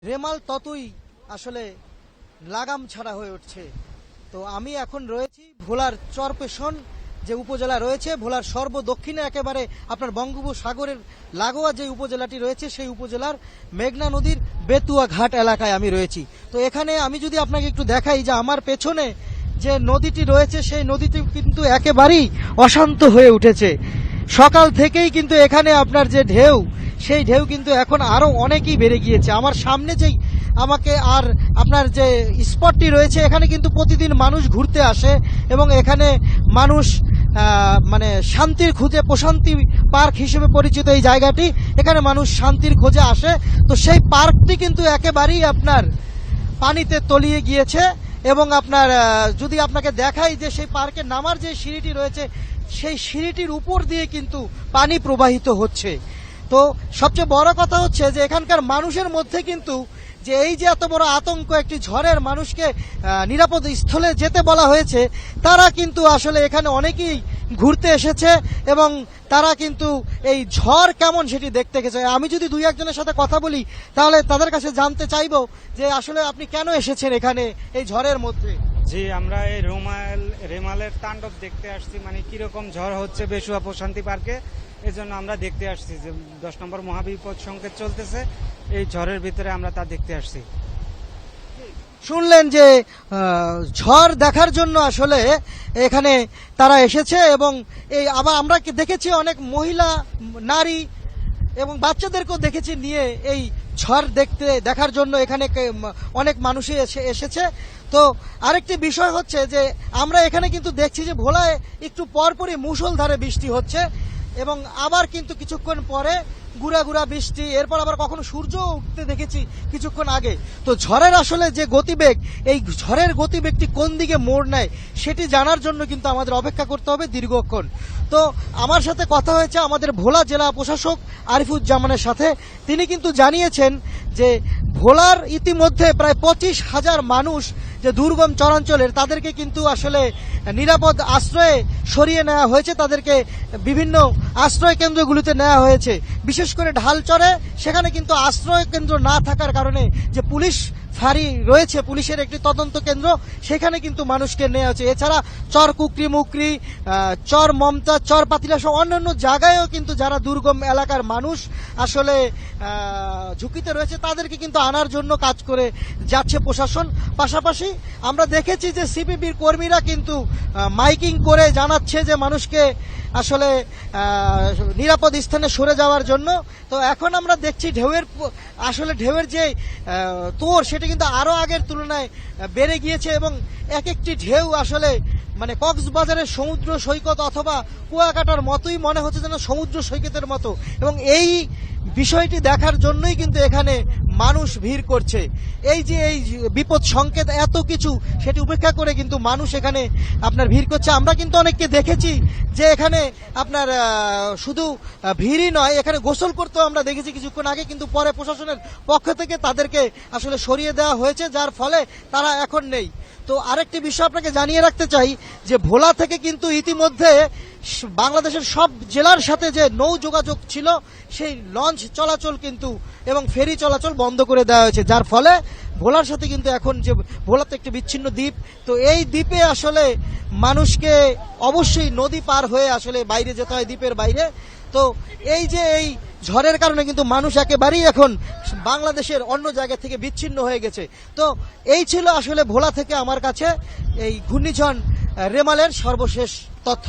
রেমাল ততই আসলে লাগাম ছাড়া হয়ে উঠছে। তো আমি এখন রয়েছি ভোলার চরপেশন যে উপজেলা রয়েছে, ভোলার সর্বদক্ষিণে একেবারে আপনার বঙ্গোপসাগরের লাগোয়া যে উপজেলাটি রয়েছে সেই উপজেলার মেঘনা নদীর বেতুয়া ঘাট এলাকায় আমি রয়েছি। তো এখানে আমি যদি আপনাকে একটু দেখাই যে আমার পেছনে যে নদীটি রয়েছে সেই নদীটি কিন্তু একেবারেই অশান্ত হয়ে উঠেছে। সকাল থেকেই কিন্তু এখানে আপনার যে ঢেউ, সেই ঢেউ কিন্তু এখন আরো অনেকই বেড়ে গিয়েছে। আমার সামনে যেই আমাকে আর আপনার যে স্পটটি রয়েছে এখানে কিন্তু প্রতিদিন মানুষ ঘুরতে আসে এবং এখানে মানুষ মানে শান্তির খোঁজে, প্রশান্তি পার্ক হিসেবে পরিচিত এই জায়গাটি, এখানে মানুষ শান্তির খোঁজে আসে। তো সেই পার্কটি কিন্তু একেবারেই আপনার পানিতে তলিয়ে গিয়েছে এবং আপনার যদি আপনাকে দেখাই যে সেই পার্কে নামার যে সিঁড়িটি রয়েছে সেই সিঁড়িটির উপর দিয়ে কিন্তু পানি প্রবাহিত হচ্ছে। তো সবচেয়ে বড় কথা হচ্ছে যে এখানকার মানুষের মধ্যে কিন্তু যে এই যে এত বড় আতঙ্ক, একটি ঝড়ের মানুষকে নিরাপদ স্থলে যেতে বলা হয়েছে, তারা কিন্তু আসলে এখানে অনেকেই ঘুরতে এসেছে এবং তারা কিন্তু এই ঝড় কেমন সেটি দেখতে গেছে। আমি যদি দুই একজনের সাথে কথা বলি তাহলে তাদের কাছে জানতে চাইবো যে আসলে আপনি কেন এসেছেন এখানে এই ঝড়ের মধ্যে। জি, আমরা এই রেমালের তাণ্ডব দেখতে আসছি, মানে কিরকম ঝড় হচ্ছে বেশুয়া প্রশান্তি পার্কে। এজন্য আমরা দেখতে আসছি যে 10 নম্বর মহাবিপদ সংকেত চলতেছে, এই ঝড়ের ভিতরে আমরা তা দেখতে আসছি। শুনলেন যে ঝড় দেখার জন্য আসলে এখানে তারা এসেছে এবং এই আবার আমরা দেখেছি অনেক মহিলা, নারী এবং বাচ্চাদেরকেও দেখেছি নিয়ে এই ঝড় দেখার জন্য এখানে অনেক মানুষই এসেছে। তো আরেকটি বিষয় হচ্ছে যে আমরা এখানে কিন্তু দেখছি যে ভোলায় একটু পরপরই মুষলধারে বৃষ্টি হচ্ছে এবং আবার কিন্তু কিছুক্ষণ পরে গুড়া গুড়া বৃষ্টি, এরপর আবার কখনো সূর্য উঠতে দেখেছি কিছুক্ষণ আগে। তো ঝড়ের আসলে যে গতিবেগ, এই ঝড়ের গতিবেগটি কোন দিকে মোড় নেয় সেটি জানার জন্য কিন্তু আমাদের অপেক্ষা করতে হবে দীর্ঘক্ষণ। তো আমার সাথে কথা হয়েছে আমাদের ভোলা জেলা প্রশাসক আরিফুজ্জামানের সাথে। তিনি কিন্তু জানিয়েছেন যে ভোলার ইতিমধ্যে প্রায় 25,000 মানুষ যে দুর্গম চরাঞ্চলের, তাদেরকে কিন্তু আসলে নিরাপদ আশ্রয়ে সরিয়ে নেওয়া হয়েছে, তাদেরকে বিভিন্ন আশ্রয় কেন্দ্রগুলিতে নেওয়া হয়েছে। বিশেষ করে ঢালচরে সেখানে কিন্তু আশ্রয় কেন্দ্র না থাকার কারণে যে পুলিশ ফাঁড়ি রয়েছে, পুলিশের একটি তদন্ত কেন্দ্র, সেখানে কিন্তু মানুষকে নেওয়া হয়েছে। এছাড়া চর কুকরি মুকরি, চর মমতা, চর পাতিলা সহ অন্যান্য জায়গায়ও কিন্তু যারা দুর্গম এলাকার মানুষ আসলে ঝুঁকিতে রয়েছে তাদেরকে কিন্তু আনার জন্য কাজ করে যাচ্ছে প্রশাসন। পাশাপাশি আমরা দেখেছি যে সিপিবির কর্মীরা কিন্তু মাইকিং করে জানাচ্ছে যে মানুষকে আসলে নিরাপদ স্থানে সরে যাওয়ার জন্য। তো এখন আমরা দেখছি ঢেউয়ের যে তোর সেটা কিন্তু আরো আগের তুলনায় বেড়ে গিয়েছে এবং এক একটি ঢেউ আসলে মানে কক্সবাজারের সমুদ্র সৈকত অথবা কুয়াকাটার মতোই মনে হচ্ছে যেন সমুদ্র সৈকতের মতো। এবং এই বিষয়টি দেখার জন্যই কিন্তু এখানে মানুষ ভিড় করছে। এই যে এই বিপদ সংকেত এত কিছু সেটি উপেক্ষা করে কিন্তু মানুষ এখানে আপনার ভিড় করছে। আমরা কিন্তু অনেককে দেখেছি যে এখানে আপনার শুধু ভিড়ই নয়, এখানে গোসল করতেও আমরা দেখেছি কিছুক্ষণ আগে, কিন্তু পরে প্রশাসনের পক্ষ থেকে তাদেরকে আসলে সরিয়ে দেওয়া হয়েছে, যার ফলে তারা এখন নেই। তো আরেকটি বিষয় আপনাকে জানিয়ে রাখতে চাই যে ভোলা থেকে কিন্তু ইতিমধ্যে বাংলাদেশের সব জেলার সাথে যে নৌ যোগাযোগ ছিল সেই লঞ্চ চলাচল কিন্তু এবং ফেরি চলাচল বন্ধ করে দেওয়া হয়েছে, যার ফলে ভোলার সাথে কিন্তু এখন যে ভোলা তো একটি বিচ্ছিন্ন দ্বীপ, তো এই দ্বীপে আসলে মানুষকে অবশ্যই নদী পার হয়ে আসলে বাইরে যেতে হয়, দ্বীপের বাইরে। তো এই যে এই ঝড়ের কারণে কিন্তু মানুষ একেবারেই এখন বাংলাদেশের অন্য জায়গা থেকে বিচ্ছিন্ন হয়ে গেছে। তো এই ছিল আসলে ভোলা থেকে আমার কাছে এই ঘূর্ণিঝড় রেমালের সর্বশেষ তথ্য।